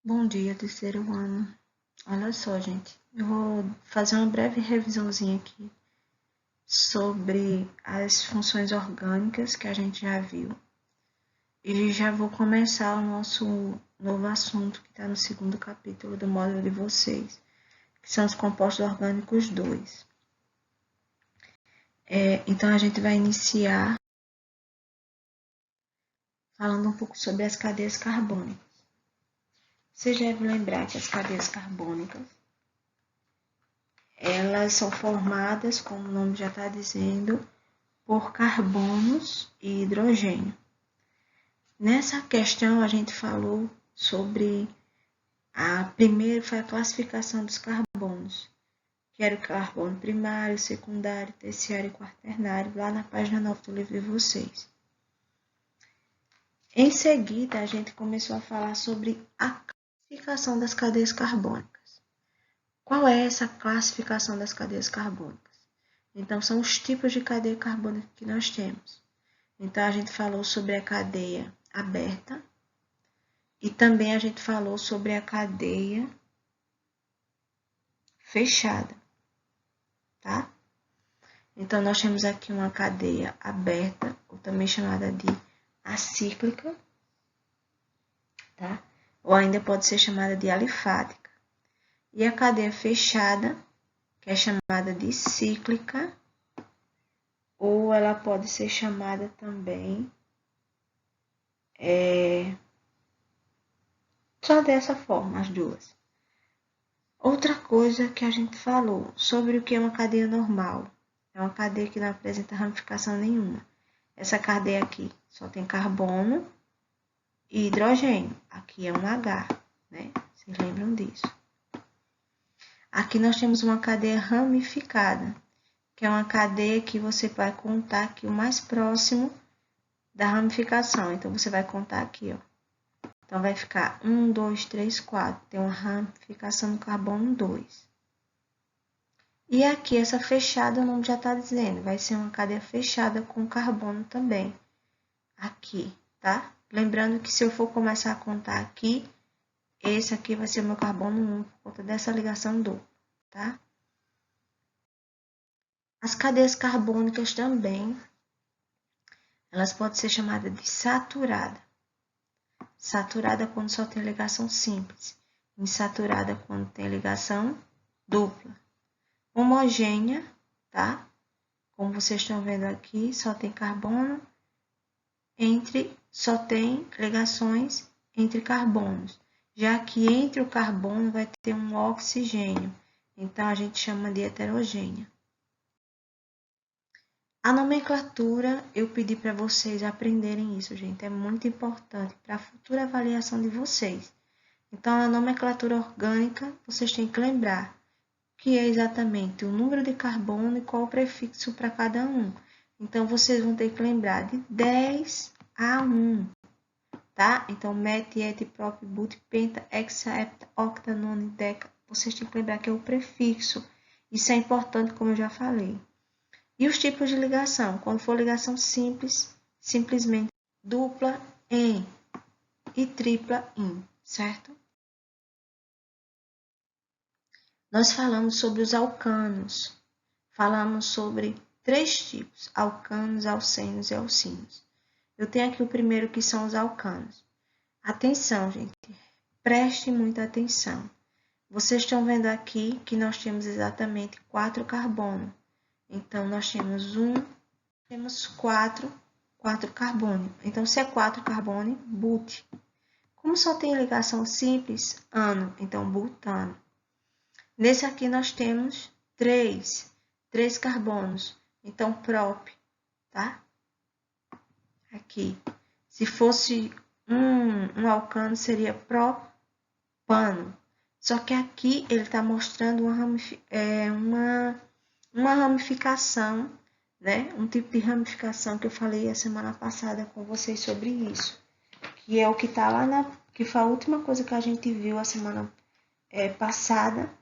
Bom dia, terceiro ano. Olha só, gente, eu vou fazer uma breve revisãozinha aqui sobre as funções orgânicas que a gente já viu. E já vou começar o nosso novo assunto que está no segundo capítulo do módulo de vocês, que são os compostos orgânicos 2. Então, a gente vai iniciar falando um pouco sobre as cadeias carbônicas. Vocês devem lembrar que as cadeias carbônicas elas são formadas, como o nome já está dizendo, por carbonos e hidrogênio. Nessa questão, a gente falou sobre primeiro foi a classificação dos carbonos, que era o carbono primário, secundário, terciário e quaternário, lá na página 9 do livro de vocês. Em seguida, a gente começou a falar sobre a classificação das cadeias carbônicas. Qual é essa classificação das cadeias carbônicas? Então, são os tipos de cadeia carbônica que nós temos. Então, a gente falou sobre a cadeia aberta e também a gente falou sobre a cadeia fechada, tá? Então, nós temos aqui uma cadeia aberta, ou também chamada de acíclica, tá? Ou ainda pode ser chamada de alifática. E a cadeia fechada, que é chamada de cíclica, ou ela pode ser chamada também só dessa forma, as duas. Outra coisa que a gente falou sobre o que é uma cadeia normal. É uma cadeia que não apresenta ramificação nenhuma. Essa cadeia aqui só tem carbono e hidrogênio. Aqui é um H, né? Vocês lembram disso? Aqui nós temos uma cadeia ramificada, que é uma cadeia que você vai contar aqui o mais próximo da ramificação. Então, você vai contar aqui, ó. Então, vai ficar 1, 2, 3, 4. Tem uma ramificação no carbono 2. E aqui, essa fechada, o nome já está dizendo, vai ser uma cadeia fechada com carbono também. Aqui, tá? Lembrando que se eu for começar a contar aqui, esse aqui vai ser o meu carbono 1 por conta dessa ligação dupla, tá? As cadeias carbônicas também, elas podem ser chamadas de saturada. Saturada quando só tem ligação simples. Insaturada quando tem ligação dupla. Homogênea, tá? Como vocês estão vendo aqui, só tem carbono só tem ligações entre carbonos. Já que entre o carbono vai ter um oxigênio. Então, a gente chama de heterogênea. A nomenclatura, eu pedi para vocês aprenderem isso, gente. É muito importante para a futura avaliação de vocês. Então, a nomenclatura orgânica, vocês têm que lembrar que é exatamente o número de carbono e qual o prefixo para cada um. Então, vocês vão ter que lembrar de 10 a 1, tá? Então, met, et, prop, but, penta, hexa, hepta, octa, nona, deca. Vocês têm que lembrar que é o prefixo. Isso é importante, como eu já falei. E os tipos de ligação? Quando for ligação simples, simplesmente dupla em e tripla in, certo? Nós falamos sobre os alcanos. Falamos sobre 3 tipos, alcanos, alcenos e alcinos. Eu tenho aqui o primeiro que são os alcanos. Atenção, gente, preste muita atenção. Vocês estão vendo aqui que nós temos exatamente 4 carbonos. Então, nós temos 4 carbono. Então, se é 4 carbono, but. Como só tem ligação simples, ano, então butano. Nesse aqui nós temos 3 carbonos, então prop, tá? Aqui. Se fosse um alcano, seria propano. Só que aqui ele está mostrando uma ramificação, né? Um tipo de ramificação que eu falei a semana passada com vocês sobre isso. Que é o que está lá que foi a última coisa que a gente viu a semana passada,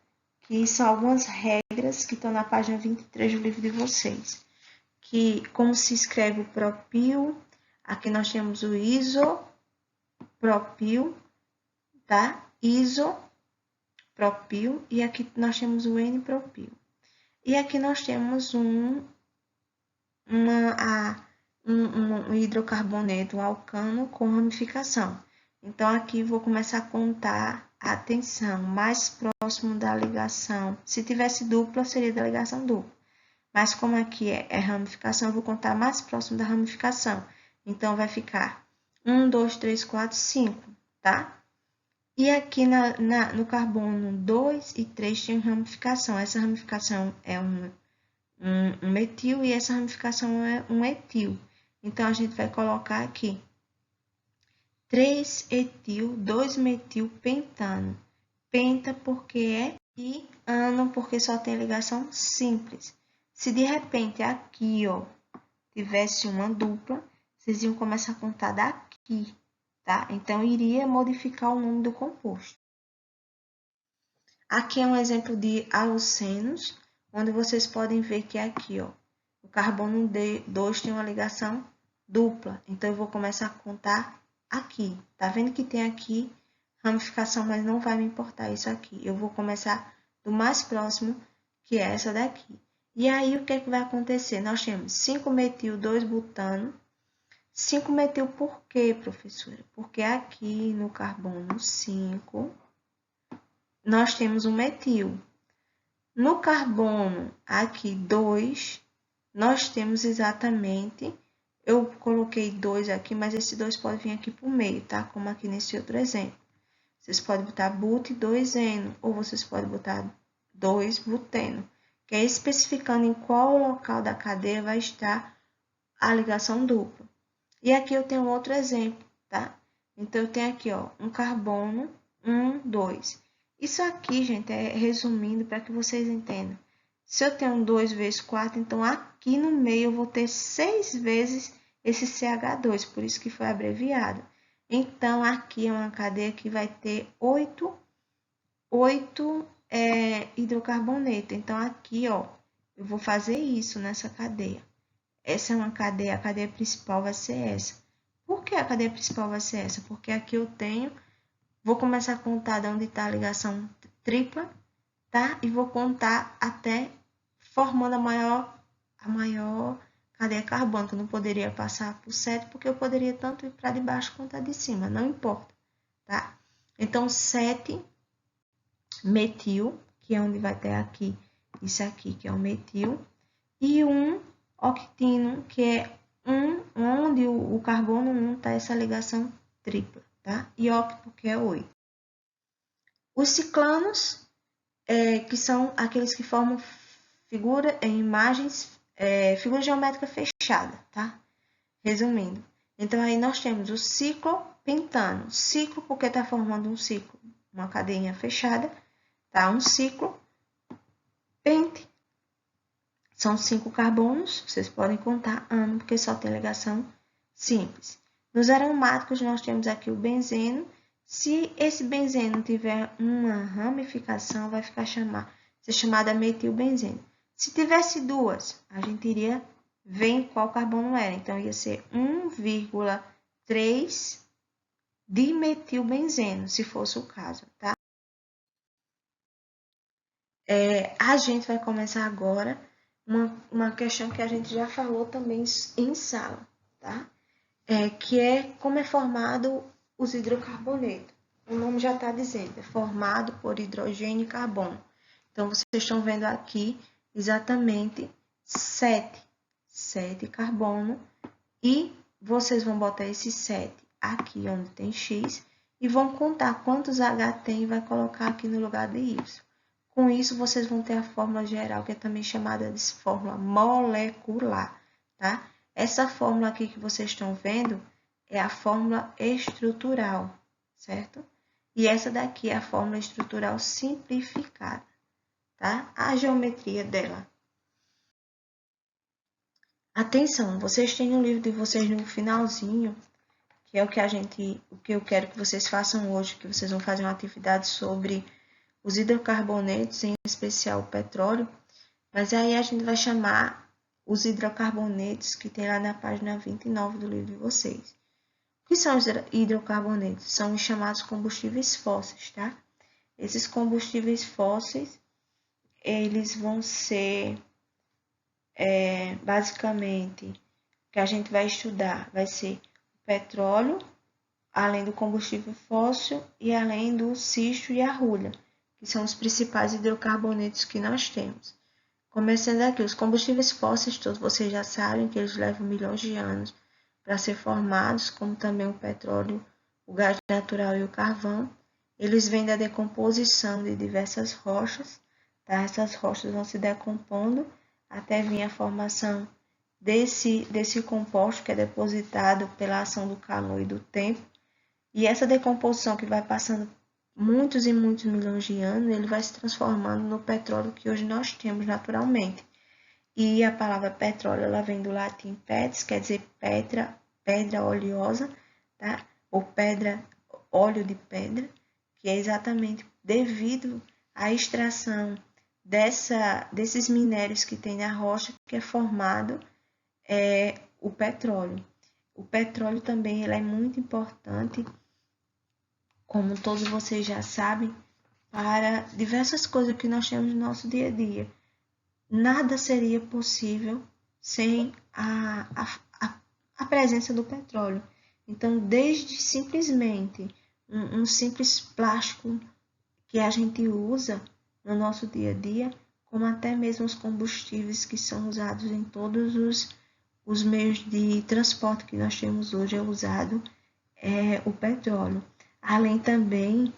que são algumas regras que estão na página 23 do livro de vocês. Que como se escreve o propil, aqui nós temos o isopropil, tá? isopropil e aqui nós temos o N-propil. E aqui nós temos um hidrocarboneto, um alcano com ramificação. Então, aqui vou começar a contar a tensão mais próximo da ligação. Se tivesse dupla, seria da ligação dupla. Mas como aqui é ramificação, eu vou contar mais próximo da ramificação. Então, vai ficar 1, 2, 3, 4, 5, tá? E aqui no carbono 2 e 3 tem ramificação. Essa ramificação é um metil e essa ramificação é um etil. Então, a gente vai colocar aqui 3 etil, 2 metil pentano. Penta porque é e ano porque só tem ligação simples. Se de repente aqui, ó, tivesse uma dupla, vocês iam começar a contar daqui, tá? Então, iria modificar o nome do composto. Aqui é um exemplo de alucenos, onde vocês podem ver que aqui, ó, o carbono 2 tem uma ligação dupla. Então, eu vou começar a contar aqui. Tá vendo que tem aqui ramificação, mas não vai me importar isso aqui. Eu vou começar do mais próximo, que é essa daqui. E aí, o que é que vai acontecer? Nós temos 5-metil, 2-butano. 5-metil por quê, professora? Porque aqui no carbono 5, nós temos um metil. No carbono aqui 2, nós temos exatamente, eu coloquei 2 aqui, mas esse 2 pode vir aqui por meio, tá? Como aqui nesse outro exemplo. Vocês podem botar but 2-eno, ou vocês podem botar 2-buteno, que é especificando em qual local da cadeia vai estar a ligação dupla. E aqui eu tenho outro exemplo, tá? Então, eu tenho aqui, ó, um carbono 1, 2. Isso aqui, gente, é resumindo para que vocês entendam. Se eu tenho 2 vezes 4, então aqui no meio eu vou ter 6 vezes esse CH2, por isso que foi abreviado. Então, aqui é uma cadeia que vai ter 8 hidrocarbonetos. Então, aqui, ó, eu vou fazer isso nessa cadeia. Essa é uma cadeia, a cadeia principal vai ser essa. Por que a cadeia principal vai ser essa? Porque aqui eu tenho, vou começar a contar de onde está a ligação tripla, tá? E vou contar até formando a maior cadeia carbônica. Eu não poderia passar por 7, porque eu poderia tanto ir para de baixo quanto a de cima, não importa, tá? Então, 7 metil, que é onde vai ter aqui, isso aqui, que é o metil, e 1 octino, que é onde o carbono 1 está essa ligação tripla, tá? E octo, que é 8. Os ciclanos, que são aqueles que formam figura geométrica fechada, tá? Resumindo. Então, aí nós temos o ciclopentano. Ciclo, porque está formando um ciclo, uma cadeinha fechada, tá? Um ciclo. Pente, são 5 carbonos, vocês podem contar ano, porque só tem ligação simples. Nos aromáticos, nós temos aqui o benzeno. Se esse benzeno tiver uma ramificação, vai ser chamada metilbenzeno. Se tivesse duas, a gente iria ver em qual carbono era. Então, ia ser 1,3 dimetilbenzeno, se fosse o caso, tá? A gente vai começar agora uma questão que a gente já falou também em sala, tá? Que é como é formado os hidrocarbonetos. O nome já está dizendo, é formado por hidrogênio e carbono. Então, vocês estão vendo aqui exatamente 7 carbono e vocês vão botar esse 7 aqui onde tem X e vão contar quantos H tem e vai colocar aqui no lugar de Y. Com isso, vocês vão ter a fórmula geral, que é também chamada de fórmula molecular, tá? Essa fórmula aqui que vocês estão vendo é a fórmula estrutural, certo? E essa daqui é a fórmula estrutural simplificada, tá? A geometria dela. Atenção, vocês têm no livro de vocês no finalzinho, que é o que eu quero que vocês façam hoje, que vocês vão fazer uma atividade sobre os hidrocarbonetos, em especial o petróleo, mas aí a gente vai chamar os hidrocarbonetos que tem lá na página 29 do livro de vocês. O que são os hidrocarbonetos? São os chamados combustíveis fósseis, tá? Esses combustíveis fósseis, eles vão ser, basicamente, o que a gente vai estudar vai ser o petróleo, além do combustível fóssil e além do cisto e a arrulha, que são os principais hidrocarbonetos que nós temos. Começando aqui, os combustíveis fósseis, todos vocês já sabem que eles levam milhões de anos para ser formados, como também o petróleo, o gás natural e o carvão. Eles vêm da decomposição de diversas rochas, tá? Essas rochas vão se decompondo até vir a formação desse composto que é depositado pela ação do calor e do tempo. E essa decomposição que vai passando muitos e muitos milhões de anos, ele vai se transformando no petróleo que hoje nós temos naturalmente. E a palavra petróleo, ela vem do latim pets, quer dizer pedra oleosa, tá? Ou óleo de pedra, que é exatamente devido à extração desses minérios que tem na rocha, que é formado o petróleo. O petróleo também ele é muito importante, como todos vocês já sabem, para diversas coisas que nós temos no nosso dia a dia. Nada seria possível sem a presença do petróleo. Então, desde simplesmente um simples plástico que a gente usa no nosso dia a dia, como até mesmo os combustíveis que são usados em todos os meios de transporte que nós temos hoje, é usado o petróleo. Além também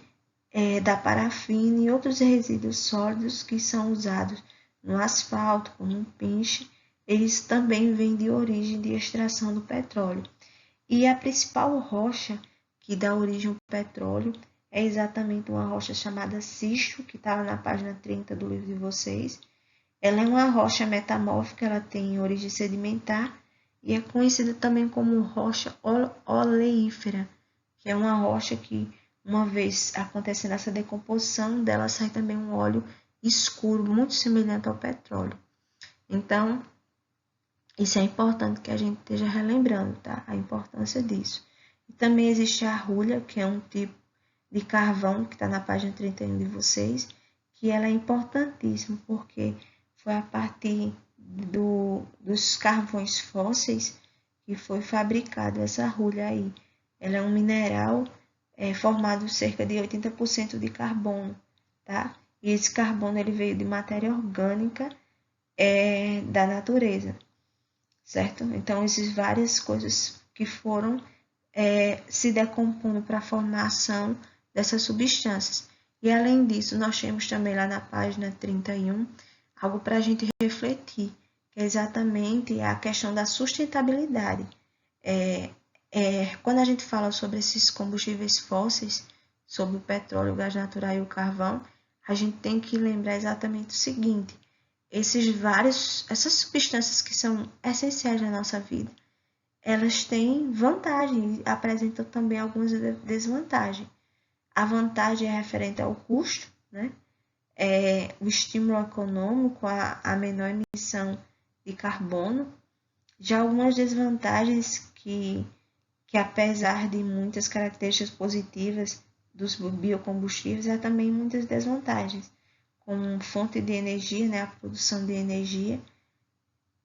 da parafina e outros resíduos sólidos que são usados no asfalto, como um pinche, eles também vêm de origem de extração do petróleo. E a principal rocha que dá origem ao petróleo é exatamente uma rocha chamada cisto, que está na página 30 do livro de vocês. Ela é uma rocha metamórfica, ela tem origem sedimentar e é conhecida também como rocha oleífera, que é uma rocha que, uma vez acontecendo essa decomposição dela, sai também um óleo escuro, muito semelhante ao petróleo. Então, isso é importante que a gente esteja relembrando, tá? A importância disso. E também existe a arrulha, que é um tipo de carvão, que está na página 31 de vocês, que ela é importantíssima, porque foi a partir dos carvões fósseis que foi fabricada essa arrulha aí. Ela é um mineral formado cerca de 80% de carbono, tá? E esse carbono ele veio de matéria orgânica da natureza, certo? Então, existem várias coisas que foram se decompondo para a formação dessas substâncias. E, além disso, nós temos também lá na página 31 algo para a gente refletir, que é exatamente a questão da sustentabilidade. Quando a gente fala sobre esses combustíveis fósseis, sobre o petróleo, o gás natural e o carvão, a gente tem que lembrar exatamente o seguinte: essas substâncias que são essenciais na nossa vida, elas têm vantagem e apresentam também algumas desvantagens. A vantagem é referente ao custo, né? O estímulo econômico, a menor emissão de carbono. Já algumas desvantagens que apesar de muitas características positivas dos biocombustíveis, há também muitas desvantagens, como fonte de energia, né, a produção de energia,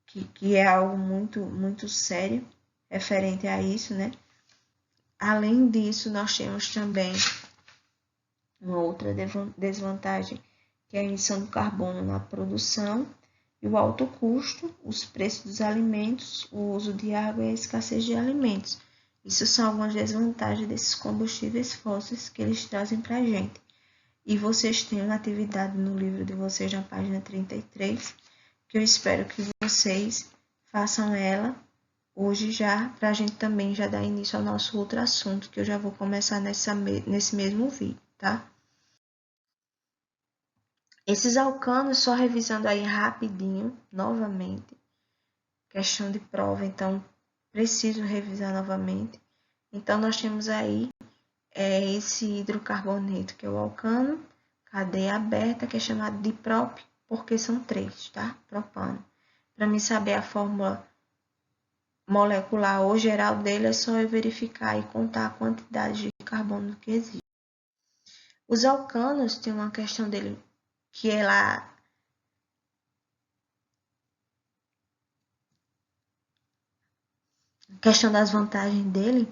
que é algo muito, muito sério referente a isso, né? Além disso, nós temos também uma outra desvantagem, que é a emissão do carbono na produção e o alto custo, os preços dos alimentos, o uso de água e a escassez de alimentos. Isso são algumas desvantagens desses combustíveis fósseis que eles trazem para a gente. E vocês têm uma atividade no livro de vocês, na página 33, que eu espero que vocês façam ela hoje já, para a gente também já dar início ao nosso outro assunto, que eu já vou começar nesse mesmo vídeo, tá? Esses alcanos, só revisando aí rapidinho, novamente, questão de prova, então preciso revisar novamente. Então, nós temos aí esse hidrocarboneto, que é o alcano, cadeia aberta, que é chamado de prop, porque são 3, tá? Propano. Para mim saber a fórmula molecular ou geral dele, é só eu verificar e contar a quantidade de carbono que existe. Os alcanos tem uma questão dele que é lá a questão das vantagens dele,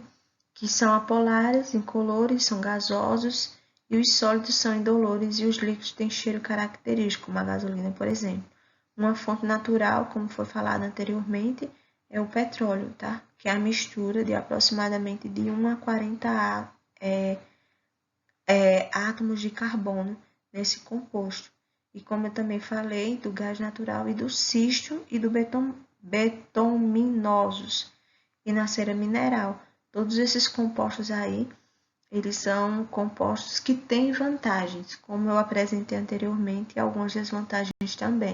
que são apolares, incolores, são gasosos, e os sólidos são indolores e os líquidos têm cheiro característico, como a gasolina, por exemplo. Uma fonte natural, como foi falado anteriormente, é o petróleo, tá? Que é a mistura de aproximadamente de 1 a 40 átomos de carbono nesse composto. E como eu também falei, do gás natural e do cisto e do betuminosos e na cera mineral. Todos esses compostos aí, eles são compostos que têm vantagens, como eu apresentei anteriormente, e algumas desvantagens também.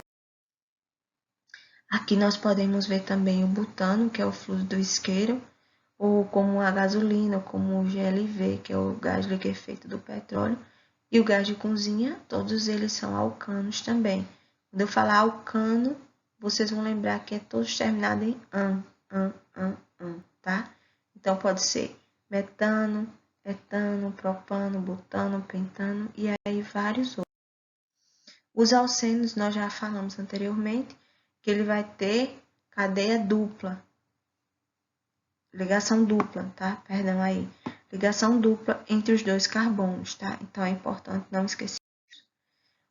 Aqui nós podemos ver também o butano, que é o fluido isqueiro, ou como a gasolina, ou como o GLV, que é o gás liquefeito do petróleo, e o gás de cozinha, todos eles são alcanos também. Quando eu falar alcano, vocês vão lembrar que é todos terminados em an, tá? Então pode ser metano, etano, propano, butano, pentano e aí vários outros. Os alcenos nós já falamos anteriormente que ele vai ter cadeia dupla, ligação dupla, tá? Perdão aí. Ligação dupla entre os dois carbonos, tá? Então é importante não esquecer.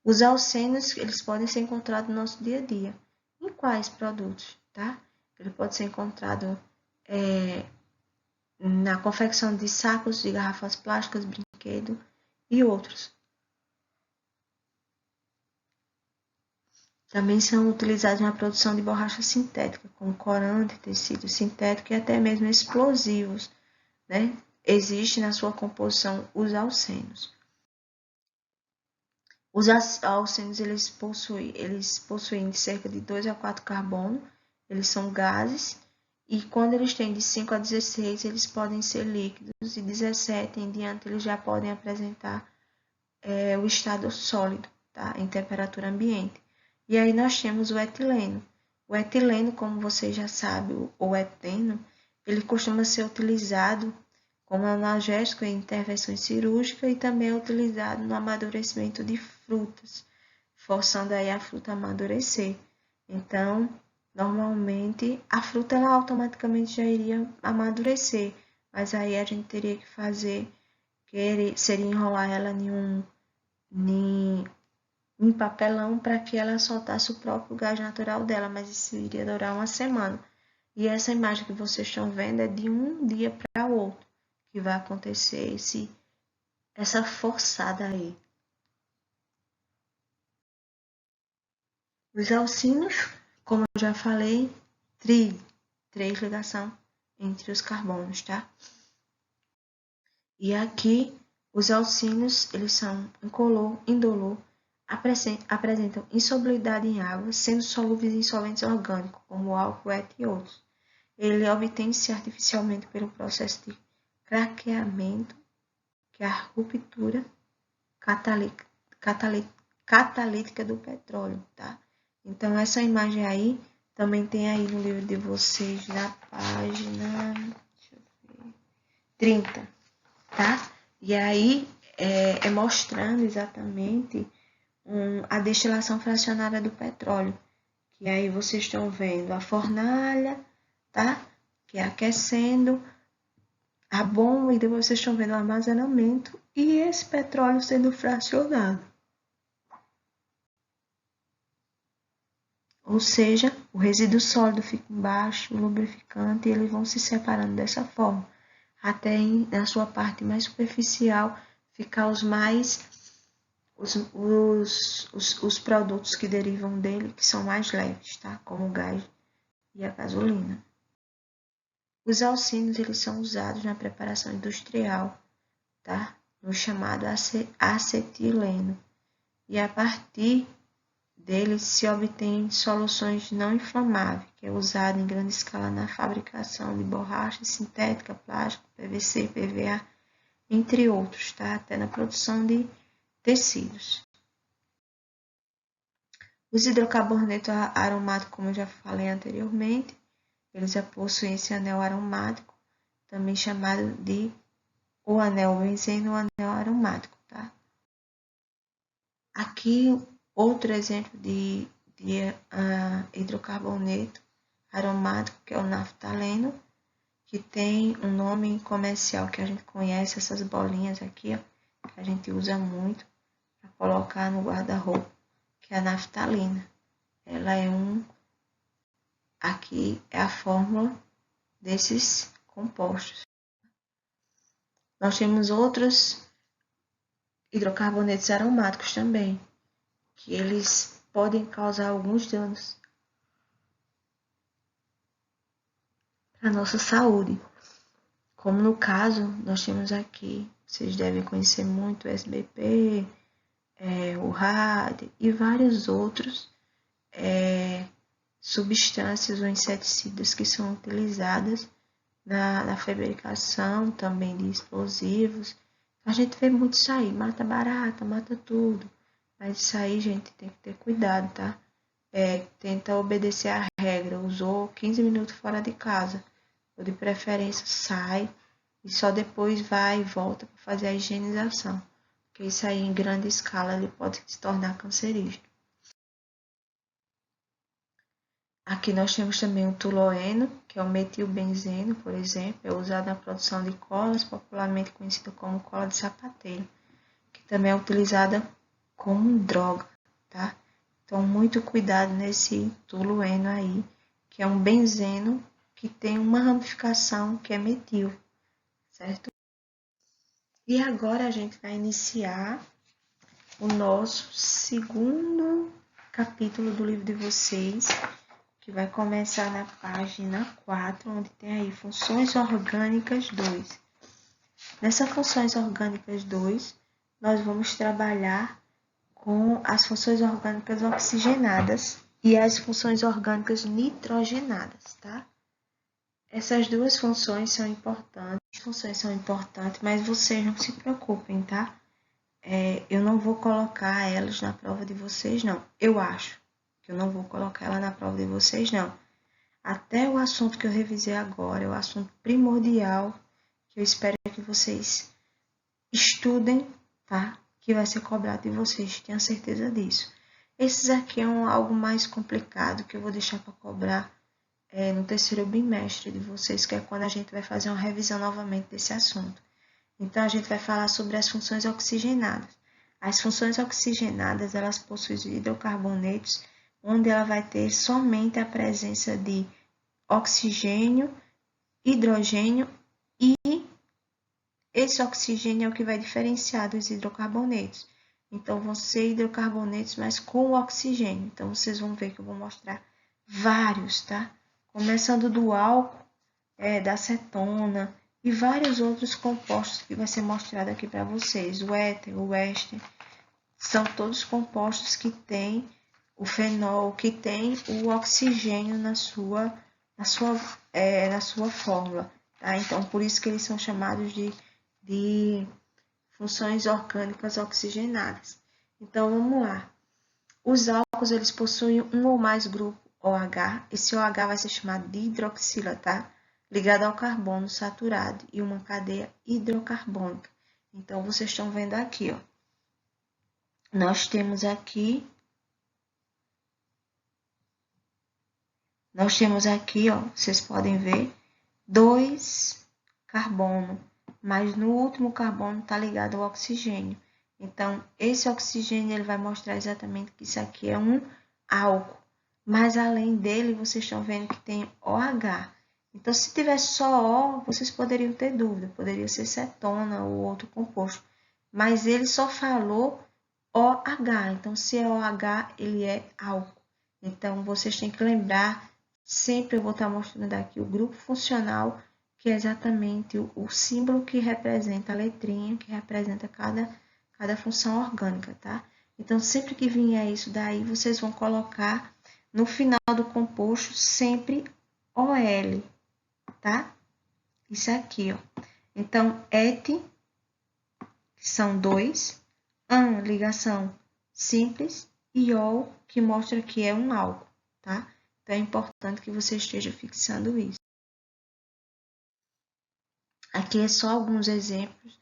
Os alcenos, eles podem ser encontrados no nosso dia a dia. Em quais produtos, tá? Ele pode ser encontrado na confecção de sacos de garrafas plásticas, brinquedo e outros. Também são utilizados na produção de borracha sintética, como corante, tecido sintético e até mesmo explosivos, né? Existe na sua composição os alcenos. Os alcenos eles possuem cerca de 2 a 4 carbono, eles são gases, e quando eles têm de 5 a 16, eles podem ser líquidos, e 17 em diante eles já podem apresentar o estado sólido, tá? Em temperatura ambiente. E aí nós temos o etileno. O etileno, como vocês já sabem, ou eteno, ele costuma ser utilizado como analgésico em intervenções cirúrgicas e também é utilizado no amadurecimento de frutas, forçando aí a fruta a amadurecer. Então, normalmente, a fruta ela automaticamente já iria amadurecer, mas aí a gente teria que fazer, que seria enrolar ela em papelão para que ela soltasse o próprio gás natural dela, mas isso iria durar uma semana. E essa imagem que vocês estão vendo é de um dia para o outro que vai acontecer essa forçada aí. Os alcinos, como eu já falei, três ligação entre os carbonos, tá? E aqui, os alcinos, eles são incolor, indolor, apresentam insolubilidade em água, sendo solúveis em solventes orgânicos, como álcool, éter e outros. Ele obtém-se artificialmente pelo processo de craqueamento, que é a ruptura catalítica do petróleo, tá? Então, essa imagem aí, também tem aí no livro de vocês, na página 30, tá? E aí, é mostrando exatamente a destilação fracionária do petróleo. Que aí vocês estão vendo a fornalha, tá? Que é aquecendo a bomba e depois vocês estão vendo o armazenamento e esse petróleo sendo fracionado. Ou seja, o resíduo sólido fica embaixo, o lubrificante, e eles vão se separando dessa forma, até na sua parte mais superficial ficar os produtos que derivam dele, que são mais leves, tá? Como o gás e a gasolina. Os alcinos, eles são usados na preparação industrial, tá? No chamado acetileno. E a partir deles se obtém soluções não inflamáveis, que é usado em grande escala na fabricação de borracha sintética, plástico, PVC, PVA, entre outros, tá? Até na produção de tecidos. Os hidrocarbonetos aromáticos, como eu já falei anteriormente, eles já possuem esse anel aromático, também chamado de o anel benzeno ou anel aromático, tá? Aqui, outro exemplo de hidrocarboneto aromático, que é o naftaleno, que tem um nome comercial que a gente conhece, essas bolinhas aqui, ó, que a gente usa muito para colocar no guarda-roupa, que é a naftalina. Ela é aqui é a fórmula desses compostos. Nós temos outros hidrocarbonetos aromáticos também, que eles podem causar alguns danos para a nossa saúde. Como no caso, nós temos aqui, vocês devem conhecer muito o SBP, o RAD e vários outros substâncias ou inseticidas que são utilizadas na fabricação também de explosivos. A gente vê muito isso aí, mata barata, mata tudo. Mas isso aí, gente, tem que ter cuidado, tá? Tenta obedecer a regra. Usou 15 minutos fora de casa. Ou de preferência sai e só depois vai e volta para fazer a higienização. Porque isso aí em grande escala ele pode se tornar cancerígeno. Aqui nós temos também o tolueno, que é o metilbenzeno, por exemplo, é usado na produção de colas, popularmente conhecida como cola de sapateiro, que também é utilizada como droga, tá? Então, muito cuidado nesse tolueno aí, que é um benzeno que tem uma ramificação que é metil, certo? E agora a gente vai iniciar o nosso segundo capítulo do livro de vocês, que vai começar na página 4, onde tem aí funções orgânicas 2. Nessas funções orgânicas 2, nós vamos trabalhar com as funções orgânicas oxigenadas e as funções orgânicas nitrogenadas, tá? Essas duas funções são importantes, mas vocês não se preocupem, tá? Eu não vou colocar elas na prova de vocês, não. Eu acho que eu não vou colocar ela na prova de vocês, não. Até o assunto que eu revisei agora é o assunto primordial que eu espero que vocês estudem, tá? Que vai ser cobrado de vocês, tenho certeza disso. Esses aqui é algo mais complicado que eu vou deixar para cobrar no terceiro bimestre de vocês, que é quando a gente vai fazer uma revisão novamente desse assunto. Então, a gente vai falar sobre as funções oxigenadas. As funções oxigenadas, elas possuem hidrocarbonetos, onde ela vai ter somente a presença de oxigênio, hidrogênio e esse oxigênio é o que vai diferenciar dos hidrocarbonetos. Então, vão ser hidrocarbonetos, mas com oxigênio. Então, vocês vão ver que eu vou mostrar vários, tá? Começando do álcool, da acetona e vários outros compostos que vai ser mostrado aqui para vocês. O éter, o éster, são todos compostos que têm o fenol, que tem o oxigênio na sua fórmula. Tá? Então, por isso que eles são chamados de funções orgânicas oxigenadas. Então, vamos lá. Os álcools, eles possuem um ou mais grupos OH. Esse OH vai ser chamado de hidroxila, tá? Ligado ao carbono saturado e uma cadeia hidrocarbônica. Então, vocês estão vendo aqui, ó. Nós temos aqui, ó, vocês podem ver, 2 carbono, mas no último carbono está ligado ao oxigênio. Então, esse oxigênio ele vai mostrar exatamente que isso aqui é um álcool. Mas além dele, vocês estão vendo que tem OH. Então, se tivesse só O, vocês poderiam ter dúvida, poderia ser cetona ou outro composto. Mas ele só falou OH, então se é OH, ele é álcool. Então, vocês têm que lembrar, sempre eu vou estar mostrando aqui o grupo funcional, que é exatamente o símbolo que representa a letrinha, que representa cada função orgânica, tá? Então, sempre que vier isso daí, vocês vão colocar no final do composto sempre OL, tá? Isso aqui, ó. Então, et, que são 2, an, ligação simples, e ol, que mostra que é um álcool, tá? Então, é importante que você esteja fixando isso. Aqui é só alguns exemplos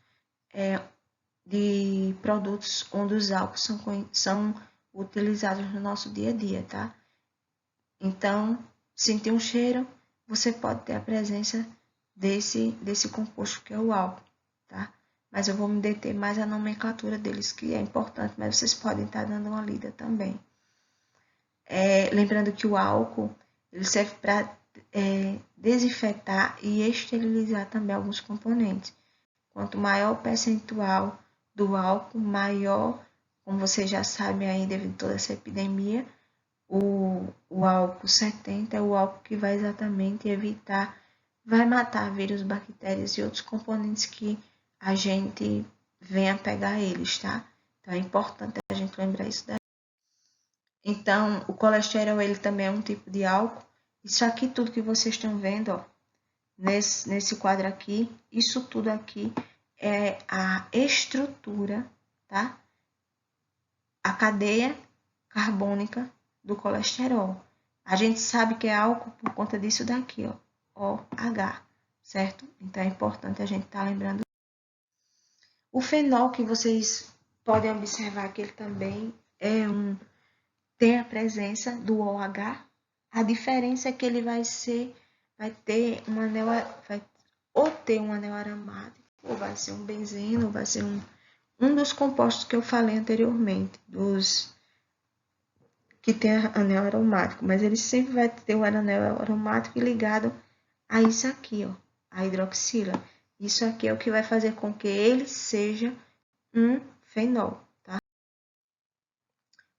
de produtos onde os álcools são utilizados no nosso dia a dia, tá? Então, sentir um cheiro, você pode ter a presença desse composto que é o álcool, tá? Mas eu vou me deter mais a nomenclatura deles, que é importante, mas vocês podem estar dando uma lida também. Lembrando que o álcool, ele serve para desinfetar e esterilizar também alguns componentes. Quanto maior o percentual do álcool, maior, como vocês já sabem aí, devido a toda essa epidemia, o álcool 70 é o álcool que vai exatamente evitar, vai matar vírus, bactérias e outros componentes que a gente venha pegar eles, tá? Então é importante a gente lembrar isso daí. Então, o colesterol, ele também é um tipo de álcool. Isso aqui, tudo que vocês estão vendo, ó, nesse quadro aqui, isso tudo aqui é a estrutura, tá? A cadeia carbônica do colesterol. A gente sabe que é álcool por conta disso daqui, ó, OH, certo? Então é importante a gente estar lembrando. O fenol que vocês podem observar que ele também tem a presença do OH. A diferença é que ele vai ter um anel, vai ou ter um anel aromático, ou vai ser um benzeno, ou vai ser um dos compostos que eu falei anteriormente, dos que tem anel aromático, mas ele sempre vai ter o anel aromático ligado a isso aqui, ó, a hidroxila. Isso aqui é o que vai fazer com que ele seja um fenol, tá?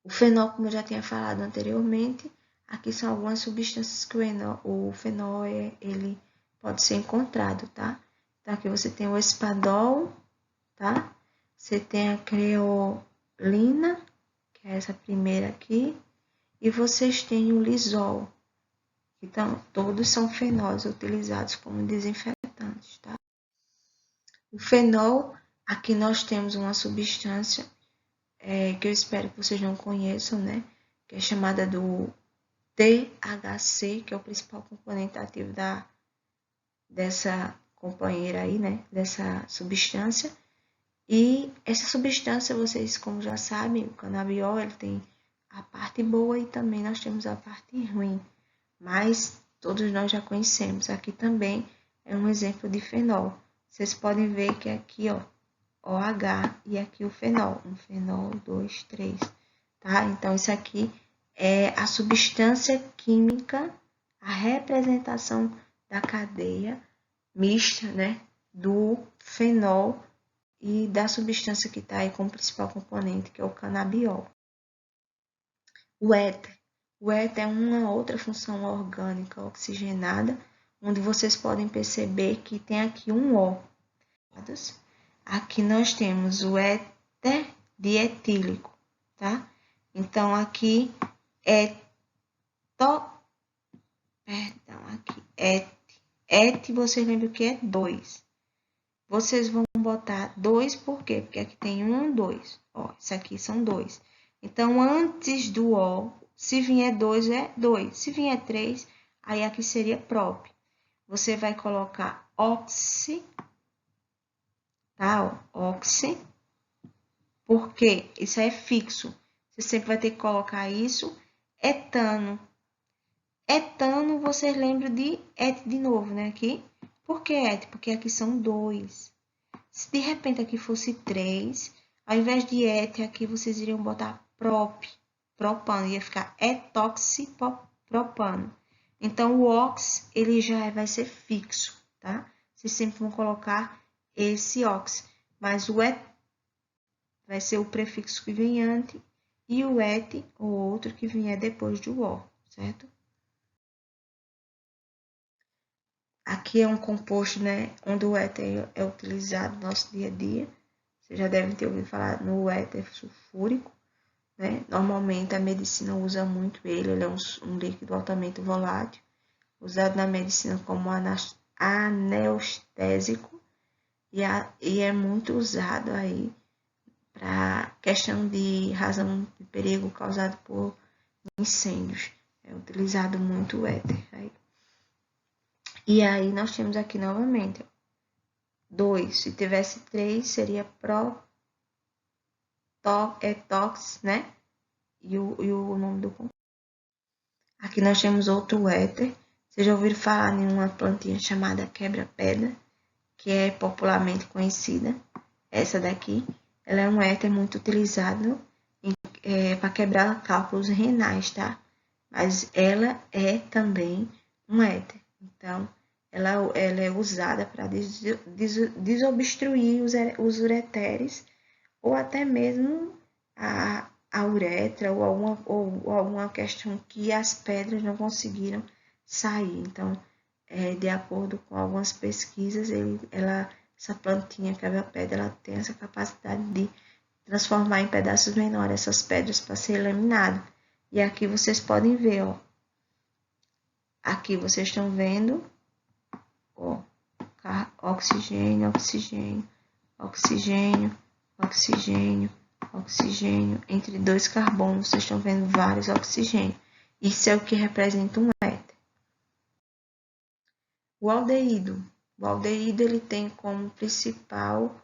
O fenol, como eu já tinha falado anteriormente, aqui são algumas substâncias que o fenol ele pode ser encontrado, tá? Então, aqui você tem o espadol, tá? Você tem a creolina, que é essa primeira aqui, e vocês têm o lisol. Então, todos são fenóis utilizados como desinfetantes, tá? O fenol, aqui nós temos uma substância que eu espero que vocês não conheçam, né? Que é chamada do THC, que é o principal componente ativo dessa companheira aí, né? Dessa substância. E essa substância, vocês como já sabem, o canabiol, ele tem a parte boa e também nós temos a parte ruim. Mas todos nós já conhecemos. Aqui também é um exemplo de fenol. Vocês podem ver que aqui, ó, OH e aqui o fenol. Um fenol, 2, 3, tá? Então, isso aqui é a substância química, a representação da cadeia mista, né? Do fenol e da substância que está aí como principal componente, que é o canabiol. O éter. O éter é uma outra função orgânica oxigenada, onde vocês podem perceber que tem aqui um O. Aqui nós temos o éter dietílico, tá? Então, aqui vocês lembram que é 2. Vocês vão botar 2 por quê? Porque aqui tem 1, 2. Ó, isso aqui são 2. Então, antes do O, se vier 2, é 2. Se vier 3, aí aqui seria prop. Você vai colocar oxi, tá? Oxi, porque isso é fixo. Você sempre vai ter que colocar isso. Etano. Etano, vocês lembram de et de novo, né? Aqui. Por que et? Porque aqui são 2. Se de repente aqui fosse 3, ao invés de et, aqui vocês iriam botar propano. Ia ficar etoxipropano. Então, o ox, ele já vai ser fixo, tá? Vocês sempre vão colocar esse ox. Mas o et vai ser o prefixo que vem antes e o et, o outro que vier depois do o, certo? Aqui é um composto, né, onde o éter é utilizado no nosso dia a dia. Vocês já devem ter ouvido falar no éter sulfúrico, né? Normalmente a medicina usa muito ele é um líquido altamente volátil, usado na medicina como anestésico e é muito usado aí para questão de razão de perigo causado por incêndios. É utilizado muito o éter. E aí nós temos aqui novamente 2. Se tivesse 3, seria tox, né? E o nome do composto. Aqui nós temos outro éter. Vocês já ouviram falar em uma plantinha chamada quebra-pedra, que é popularmente conhecida. Essa daqui, ela é um éter muito utilizado para quebrar cálculos renais, tá? Mas ela é também um éter. Então, ela é usada para desobstruir os ureteres ou até mesmo a uretra ou alguma questão que as pedras não conseguiram sair. Então, de acordo com algumas pesquisas, essa plantinha quebra-pedra, ela tem essa capacidade de transformar em pedaços menores essas pedras para ser laminado. E aqui vocês podem ver, ó. Aqui vocês estão vendo, ó, oxigênio, oxigênio, oxigênio, oxigênio, oxigênio. Entre 2 carbonos, vocês estão vendo vários oxigênios. Isso é o que representa um éter. O aldeído. O aldeído, ele tem como principal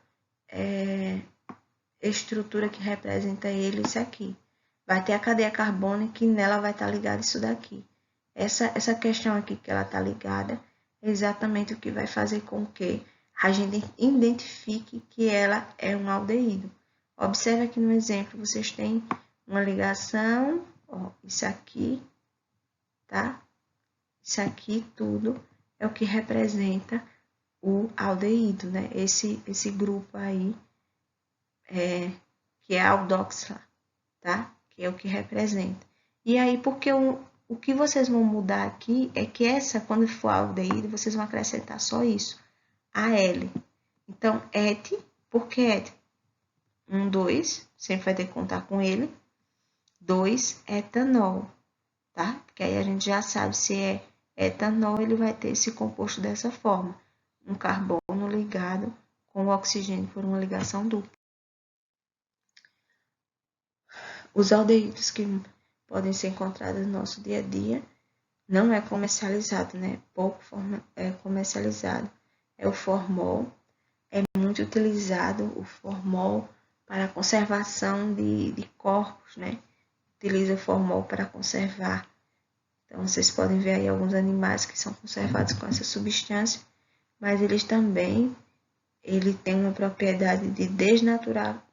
estrutura que representa ele isso aqui. Vai ter a cadeia carbônica e nela vai estar ligado isso daqui. Essa questão aqui que ela está ligada é exatamente o que vai fazer com que a gente identifique que ela é um aldeído. Observe aqui no exemplo, vocês têm uma ligação, ó, isso aqui, tá? Isso aqui tudo é o que representa o aldeído, né? Esse grupo aí, que é aldoxa, tá? Que é o que representa. E aí, porque o que vocês vão mudar aqui é que quando for aldeído, vocês vão acrescentar só isso, AL. Então, et, por que et? 1, 2, sempre vai ter que contar com ele. 2, etanol, tá? Porque aí a gente já sabe se é etanol, ele vai ter esse composto dessa forma. Um carbono ligado com o oxigênio por uma ligação dupla. Os aldeídos que podem ser encontrados no nosso dia a dia não é comercializado, né? Pouco comercializado. É o formol. É muito utilizado o formol para a conservação de corpos, né? Utiliza o formol para conservar. Então, vocês podem ver aí alguns animais que são conservados com essa substância, mas eles também têm uma propriedade de desnaturar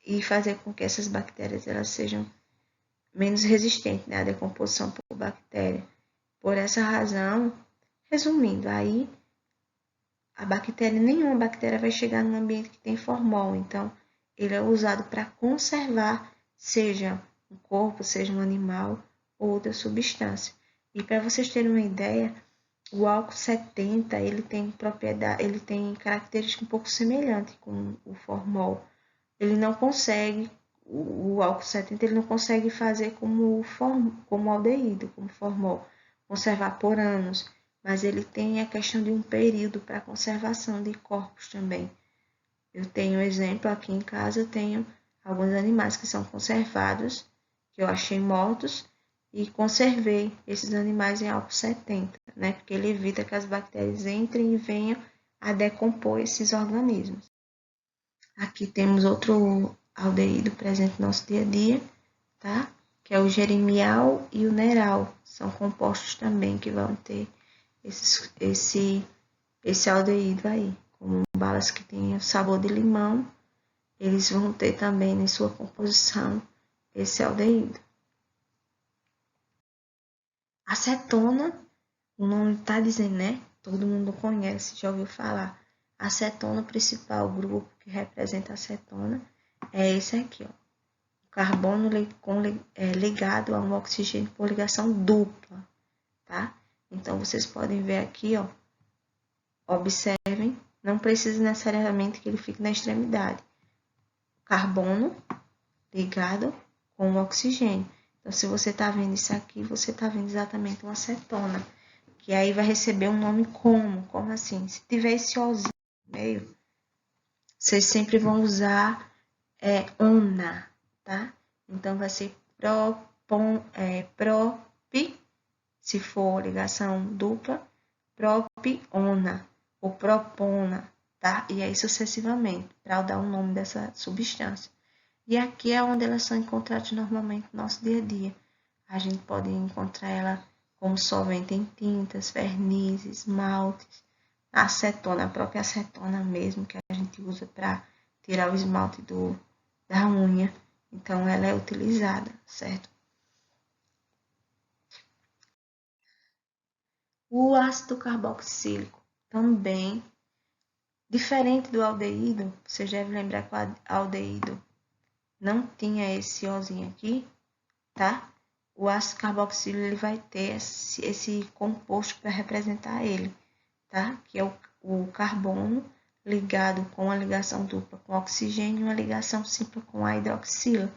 e fazer com que essas bactérias elas sejam menos resistentes, né, à decomposição por bactéria. Por essa razão, resumindo, aí nenhuma bactéria vai chegar num ambiente que tem formol, então ele é usado para conservar, seja um corpo, seja um animal ou outra substância. E para vocês terem uma ideia, o álcool 70, ele tem característica um pouco semelhante com o formol. Ele não consegue, o álcool 70, ele não consegue fazer como aldeído, como formol, conservar por anos, mas ele tem a questão de um período para conservação de corpos também. Eu tenho exemplo aqui em casa, eu tenho alguns animais que são conservados, que eu achei mortos, e conservei esses animais em álcool 70, né? Porque ele evita que as bactérias entrem e venham a decompor esses organismos. Aqui temos outro aldeído presente no nosso dia a dia, tá? Que é o gerimial e o neral. São compostos também que vão ter esse aldeído aí. Como balas que têm sabor de limão, eles vão ter também em sua composição esse aldeído. Acetona, o nome está dizendo, né? Todo mundo conhece, já ouviu falar. Acetona, o principal grupo que representa a acetona, é esse aqui, ó. O carbono ligado a um oxigênio por ligação dupla, tá? Então, vocês podem ver aqui, ó. Observem, não precisa necessariamente que ele fique na extremidade. Carbono ligado com o oxigênio. Então, se você está vendo isso aqui, você está vendo exatamente uma acetona, que aí vai receber um nome como assim? Se tiver esse Ozinho no meio, vocês sempre vão usar ona, tá? Então, vai ser prop, se for ligação dupla, propiona ou propona, tá? E aí sucessivamente, para dar o nome dessa substância. E aqui é onde elas são encontradas normalmente no nosso dia a dia. A gente pode encontrar ela como solvente em tintas, vernizes, esmaltes, acetona, a própria acetona mesmo, que a gente usa para tirar o esmalte da unha. Então, ela é utilizada, certo? O ácido carboxílico também, diferente do aldeído, você deve lembrar que o aldeído não tinha esse Ozinho aqui, tá? O ácido carboxílico ele vai ter esse composto para representar ele, tá? Que é o carbono ligado com a ligação dupla com oxigênio e uma ligação simples com a hidroxila.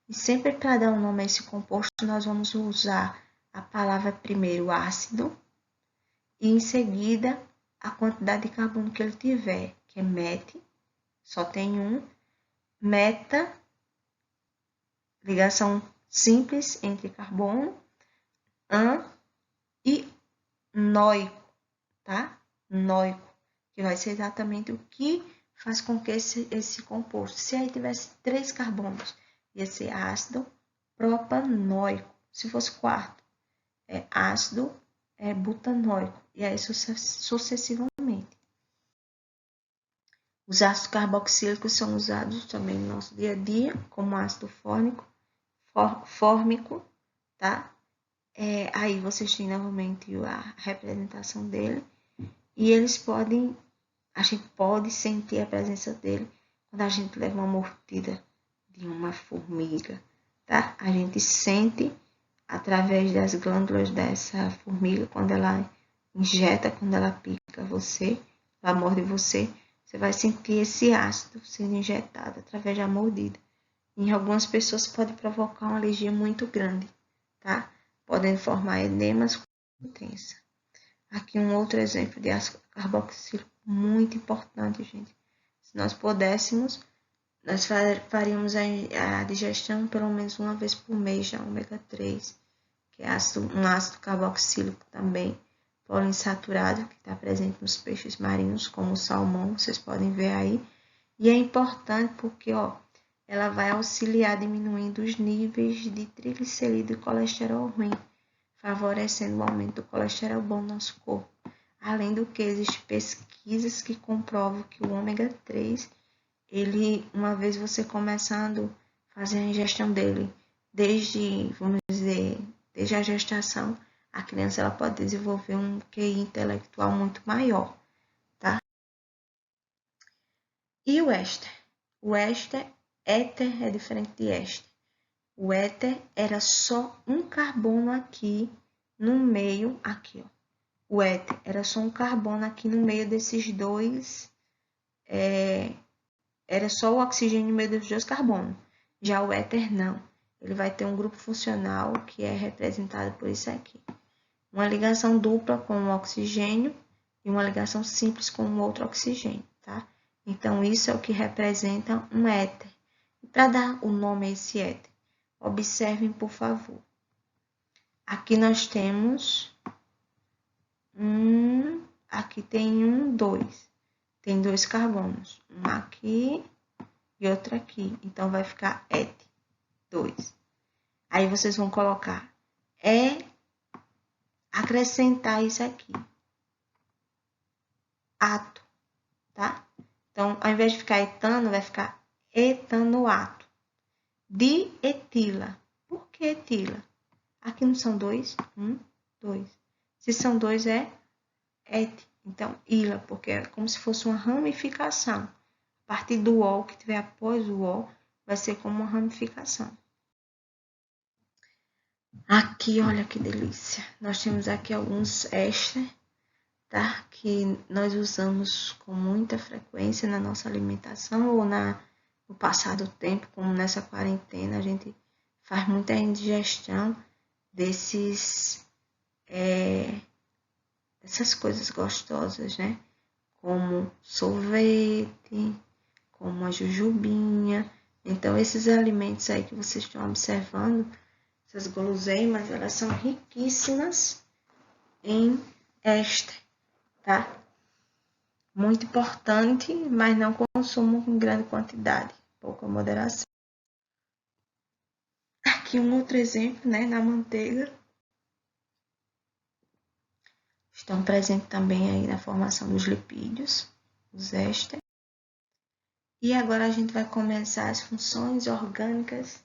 E sempre para dar um nome a esse composto, nós vamos usar a palavra primeiro ácido e em seguida a quantidade de carbono que ele tiver, que é met, só tem um, meta, ligação simples entre carbono, an e noico, tá? Noico, que vai ser exatamente o que faz com que esse composto, se aí tivesse 3 carbonos, ia ser ácido propanoico. Se fosse quarto, é ácido butanoico, e aí sucessivamente. Os ácidos carboxílicos são usados também no nosso dia a dia, como ácido fórmico, tá? Aí vocês têm novamente a representação dele, e eles podem, a gente pode sentir a presença dele quando a gente leva uma mordida de uma formiga, tá? A gente sente através das glândulas dessa formiga, quando ela injeta, quando ela pica você, ela morde você, você vai sentir esse ácido sendo injetado através da mordida. Em algumas pessoas pode provocar uma alergia muito grande, tá? Podem formar edemas intensa. Aqui um outro exemplo de ácido carboxílico muito importante, gente. Se nós pudéssemos, nós faríamos a digestão pelo menos uma vez por mês de ômega 3, que é um ácido carboxílico também, poliinsaturado, que está presente nos peixes marinhos, como o salmão, vocês podem ver aí. E é importante porque, ela vai auxiliar diminuindo os níveis de triglicerídeo e colesterol ruim, favorecendo o aumento do colesterol bom no nosso corpo. Além do que, existem pesquisas que comprovam que o ômega 3, ele, uma vez você começando a fazer a ingestão dele, vamos dizer, desde a gestação, a criança ela pode desenvolver um QI intelectual muito maior, tá? E o éster? O éter é diferente de éster. O éter era só um carbono aqui no meio, aqui, ó. O éter era só um carbono aqui no meio desses dois, era só o oxigênio no meio dos dois carbonos. Já o éter não. Ele vai ter um grupo funcional que é representado por isso aqui. Uma ligação dupla com um oxigênio e uma ligação simples com um outro oxigênio, tá? Então, isso é o que representa um éter. E para dar o nome a esse éter, observem, por favor. Aqui nós temos aqui tem 2. Tem 2 carbonos. Um aqui e outro aqui. Então, vai ficar et, 2. Aí, vocês vão colocar acrescentar isso aqui. Ato, tá? Então, ao invés de ficar etano, vai ficar etanoato. Dietila. Por que etila? Aqui não são 2? 2. Se são 2, é et. Então, ila, porque é como se fosse uma ramificação. A partir do O que tiver após o O, vai ser como uma ramificação. Aqui, olha que delícia. Nós temos aqui alguns éster, tá? Que nós usamos com muita frequência na nossa alimentação ou no passar do tempo, como nessa quarentena, a gente faz muita indigestão dessas coisas gostosas, né? Como sorvete, como a jujubinha. Então, esses alimentos aí que vocês estão observando Essas guloseimas, elas são riquíssimas em éster, tá? Muito importante, mas não consumo em grande quantidade, pouca moderação. Aqui um outro exemplo, né, na manteiga. Estão presentes também aí na formação dos lipídios, os éster. E agora a gente vai começar as funções orgânicas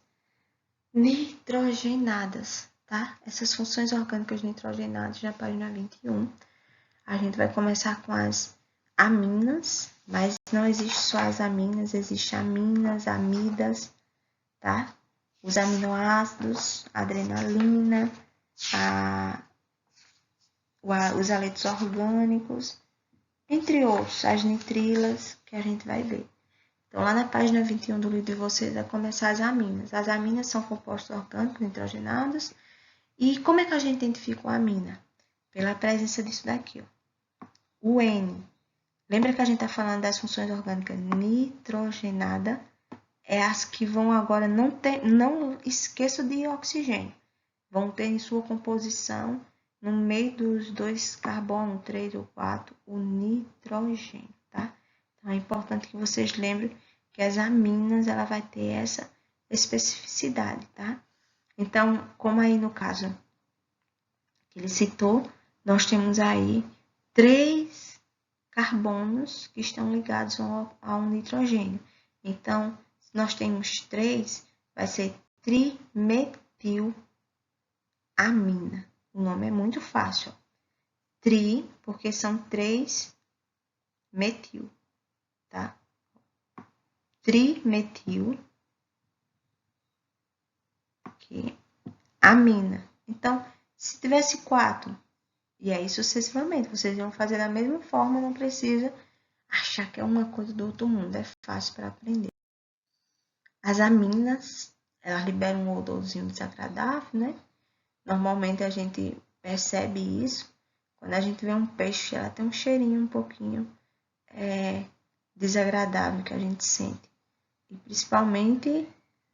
nitrogenadas, tá? Essas funções orgânicas nitrogenadas na página 21. A gente vai começar com as aminas, mas não existe só as aminas, existem aminas, amidas, tá? Os aminoácidos, a adrenalina, os aletos orgânicos, entre outros, as nitrilas, que a gente vai ver. Então, lá na página 21 do livro de vocês vai começar as aminas. As aminas são compostos orgânicos nitrogenados. E como é que a gente identifica a amina? Pela presença disso daqui, ó. O N. Lembra que a gente está falando das funções orgânicas nitrogenadas? É as que vão agora não esqueça de oxigênio. Vão ter em sua composição, no meio dos dois carbonos, 3 ou 4, o nitrogênio, tá? Então, é importante que vocês lembrem que as aminas, ela vai ter essa especificidade, tá? Então, como aí no caso que ele citou, nós temos aí 3 carbonos que estão ligados a um nitrogênio. Então, se nós temos 3, vai ser trimetilamina. O nome é muito fácil. Tri, porque são 3 metil, tá? Trimetil, aqui, amina. Então, se tivesse 4, e aí sucessivamente, vocês vão fazer da mesma forma, não precisa achar que é uma coisa do outro mundo, é fácil para aprender. As aminas, elas liberam um odorzinho desagradável, né? Normalmente a gente percebe isso quando a gente vê um peixe, ela tem um cheirinho um pouquinho desagradável que a gente sente. E principalmente,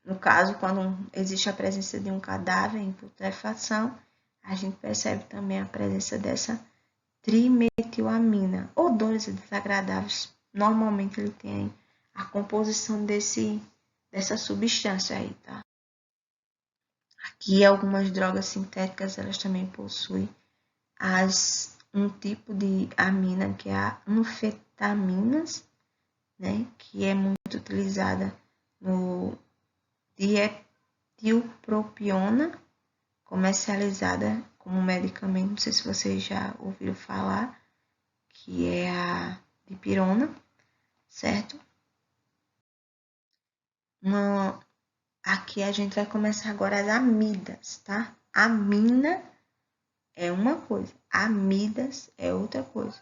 no caso, quando existe a presença de um cadáver em putrefação, a gente percebe também a presença dessa trimetilamina. Odores desagradáveis, normalmente ele tem a composição dessa substância aí, tá? Aqui algumas drogas sintéticas, elas também possuem um tipo de amina que é a anfetaminas, né, que é muito utilizada no dietilpropiona, comercializada como medicamento, não sei se vocês já ouviram falar, que é a dipirona, certo? Aqui a gente vai começar agora as amidas, tá? Amina é uma coisa, amidas é outra coisa.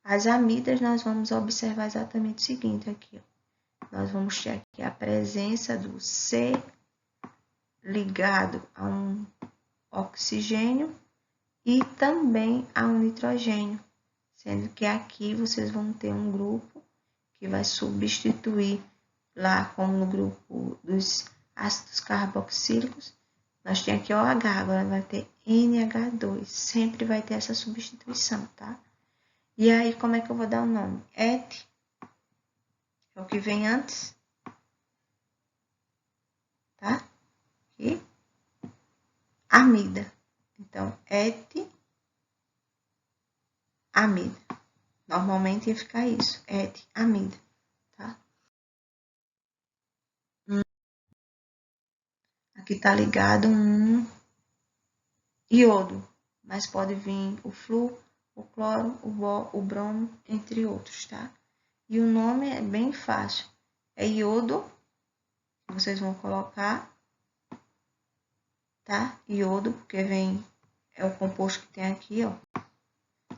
As amidas nós vamos observar exatamente o seguinte aqui, ó. Nós vamos ter aqui a presença do C ligado a um oxigênio e também a um nitrogênio, sendo que aqui vocês vão ter um grupo que vai substituir lá, como no grupo dos ácidos carboxílicos, nós temos aqui OH, agora vai ter NH2, sempre vai ter essa substituição, tá? E aí, como é que eu vou dar o nome? Et, é o que vem antes, tá? E amida. Então, et, amida. Normalmente ia ficar isso, et, amida, tá? Aqui tá ligado um iodo, mas pode vir o flúor, o cloro, o bromo, entre outros, tá? E o nome é bem fácil. É iodo, vocês vão colocar, tá? Iodo, porque é o composto que tem aqui, ó.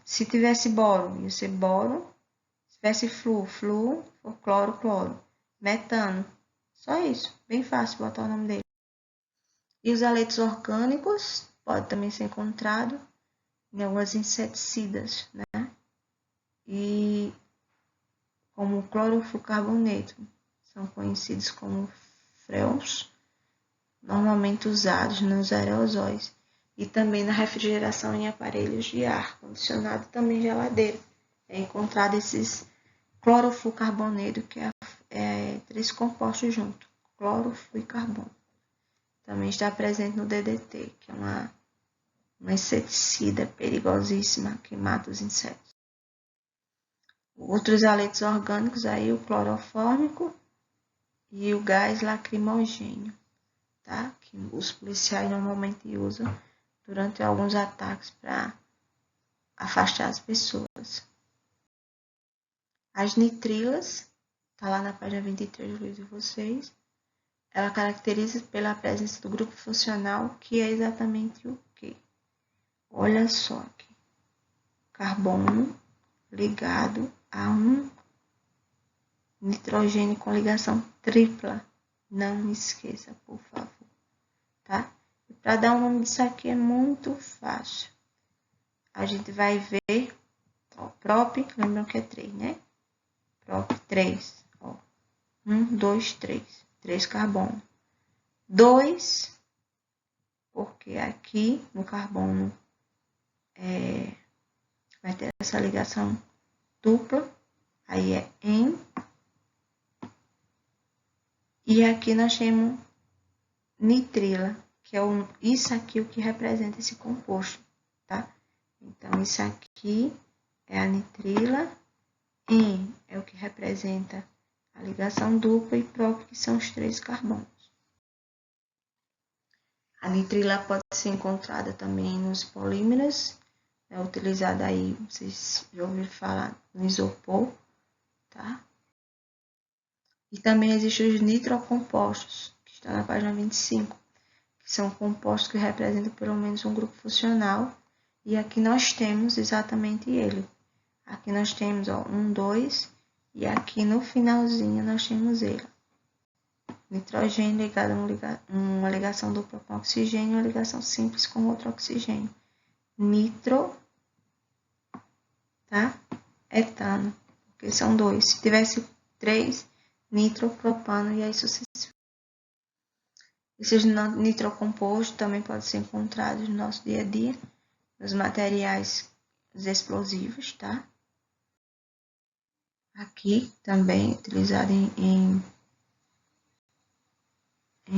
Se tivesse boro, ia ser boro. Se tivesse flúor, cloro, cloro. Metano, só isso. Bem fácil botar o nome dele. E os haletos orgânicos pode também ser encontrado em algumas inseticidas, né? E como o clorofluorcarboneto, são conhecidos como freons. Normalmente geralmente usados nos aerosóis e também na refrigeração em aparelhos de ar condicionado, também geladeira. É encontrado esses clorofluorcarboneto, que é 3 compostos juntos, clorofluor e carbono. Também está presente no DDT, que é uma inseticida perigosíssima que mata os insetos. Outros haletos orgânicos, aí o clorofórmico e o gás lacrimogênio, tá? Que os policiais normalmente usam durante alguns ataques para afastar as pessoas. As nitrilas, está lá na página 23 do livro de vocês, ela caracteriza pela presença do grupo funcional, que é exatamente o quê? Olha só aqui, carbono ligado a um nitrogênio com ligação tripla. Não esqueça, por favor, tá? E para dar o nome disso aqui é muito fácil. A gente vai ver, ó, prop, lembram que é 3, né? Prop 3, ó. 1, 2, 3. 3 carbono. 2, porque aqui no carbono vai ter essa ligação dupla, aí é em. E aqui nós temos nitrila, que é isso aqui o que representa esse composto, tá? Então, isso aqui é a nitrila, em é o que representa a ligação dupla e prop, que são os 3 carbonos. A nitrila pode ser encontrada também nos polímeros, é utilizada aí, vocês já ouviram falar no isopor, tá? E também existem os nitrocompostos, que estão na página 25, que são compostos que representam pelo menos um grupo funcional, e aqui nós temos exatamente ele. Aqui nós temos, ó, 1, 2, e aqui no finalzinho nós temos ele. Nitrogênio ligado a uma ligação dupla com oxigênio e uma ligação simples com outro oxigênio. Nitro, tá? Etano, porque são 2. Se tivesse 3, nitropropano e aí sucessivamente. Esses nitrocompostos também podem ser encontrados no nosso dia a dia, nos materiais explosivos, tá? Aqui também utilizado em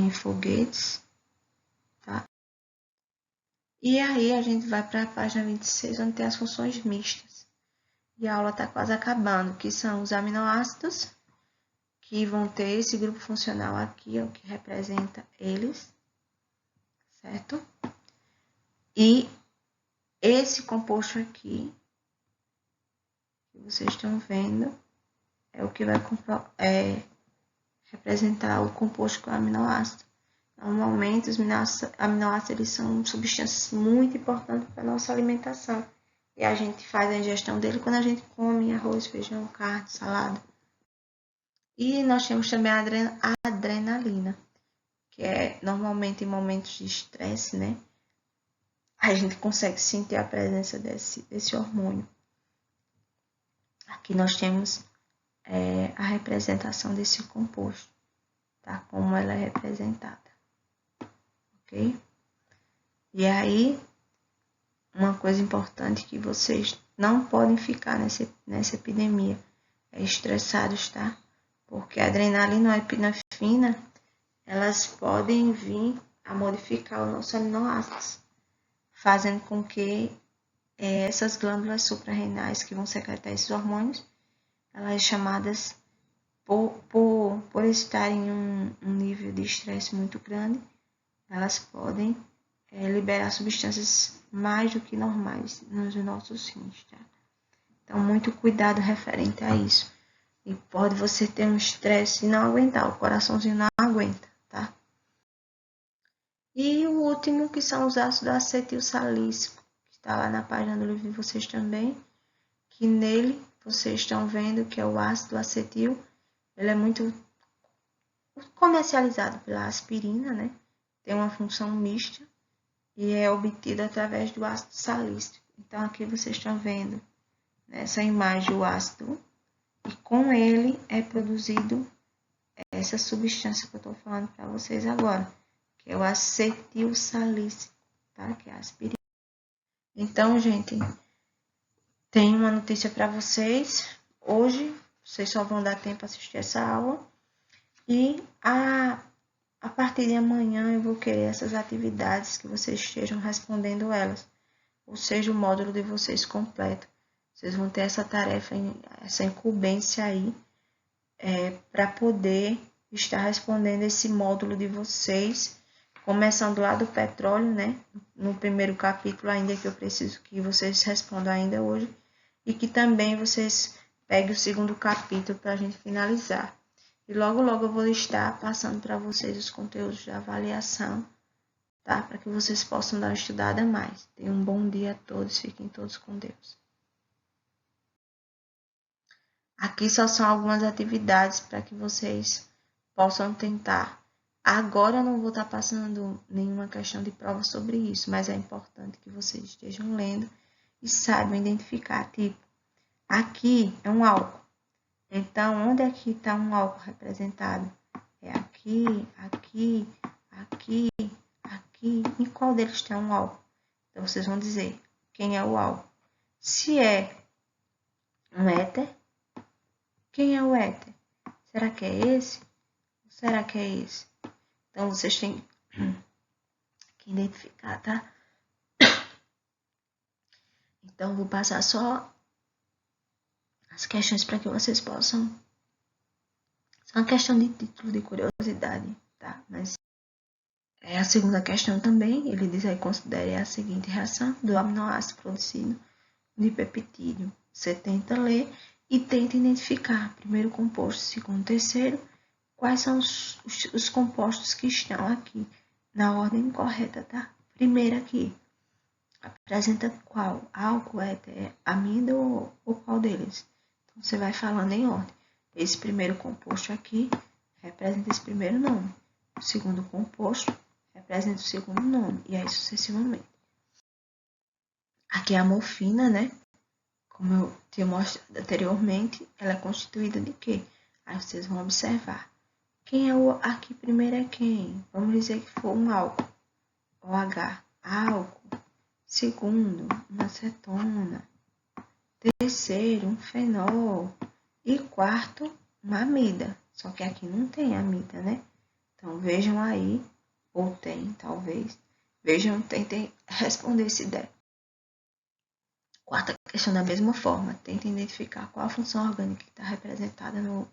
foguetes, tá? E aí a gente vai para a página 26, onde tem as funções mistas. E a aula está quase acabando, que são os aminoácidos, que vão ter esse grupo funcional aqui, ó, que representa eles, certo? E esse composto aqui, que vocês estão vendo, é o que vai representar o composto com aminoácido. Normalmente, os aminoácidos eles são substâncias muito importantes para a nossa alimentação. E a gente faz a ingestão dele quando a gente come arroz, feijão, carne, salada. E nós temos também a adrenalina, que é normalmente em momentos de estresse, né? A gente consegue sentir a presença desse hormônio. Aqui nós temos a representação desse composto, tá? Como ela é representada. Ok? E aí, uma coisa importante que vocês não podem ficar nessa epidemia é estressados, tá? Porque a adrenalina e a epinefrina, elas podem vir a modificar os nossos aminoácidos, fazendo com que essas glândulas suprarrenais que vão secretar esses hormônios, elas chamadas, por estarem em um nível de estresse muito grande, elas podem liberar substâncias mais do que normais nos nossos rins, tá? Então, muito cuidado referente a isso. E pode você ter um estresse e não aguentar, o coraçãozinho não aguenta, tá? E o último, que são os ácidos acetilsalicílicos, que está lá na página do livro de vocês também, que nele vocês estão vendo que é o ácido acetil, ele é muito comercializado pela aspirina, né? Tem uma função mista e é obtido através do ácido salícico. Então, aqui vocês estão vendo nessa imagem o ácido e com ele é produzido essa substância que eu estou falando para vocês agora, que é o acetilsalicílico, tá? Que é a aspirina. Então, gente, tem uma notícia para vocês. Hoje, vocês só vão dar tempo para assistir essa aula. E a partir de amanhã eu vou querer essas atividades que vocês estejam respondendo elas. Ou seja, o módulo de vocês completo. Vocês vão ter essa tarefa, essa incumbência aí, para poder estar respondendo esse módulo de vocês, começando lá do petróleo, né? No primeiro capítulo ainda, que eu preciso que vocês respondam ainda hoje, e que também vocês peguem o segundo capítulo para a gente finalizar. E logo, logo eu vou estar passando para vocês os conteúdos de avaliação, tá? Para que vocês possam dar uma estudada a mais. Tenham um bom dia a todos, fiquem todos com Deus. Aqui só são algumas atividades para que vocês possam tentar. Agora eu não vou estar passando nenhuma questão de prova sobre isso, mas é importante que vocês estejam lendo e saibam identificar. Tipo, aqui é um álcool. Então, onde aqui está um álcool representado? É aqui, aqui, aqui, aqui. Em qual deles tem um álcool? Então, vocês vão dizer quem é o álcool. Se é um éter, quem é o éter? Será que é esse? Ou será que é esse? Então, vocês têm que identificar, tá? Então, vou passar só as questões para que vocês possam. Só uma questão de título, de curiosidade, tá? Mas a segunda questão também, ele diz aí, considere a seguinte reação do aminoácido produzido de peptídeo. Você tenta ler e tenta identificar, primeiro composto, segundo, terceiro, quais são os compostos que estão aqui, na ordem correta, tá? Primeiro aqui, apresenta qual? Álcool, éter, amido ou qual deles? Então, você vai falando em ordem. Esse primeiro composto aqui representa esse primeiro nome. O segundo composto representa o segundo nome. E aí sucessivamente. Aqui é a morfina, né? Como eu tinha mostrado anteriormente, ela é constituída de quê? Aí vocês vão observar. Quem é o aqui primeiro é quem? Vamos dizer que for um álcool. OH, álcool. Segundo, uma acetona. Terceiro, um fenol. E quarto, uma amida. Só que aqui não tem amida, né? Então, vejam aí, ou tem, talvez. Vejam, tentem responder se der. Quarta questão da mesma forma. Tentem identificar qual a função orgânica que está representada no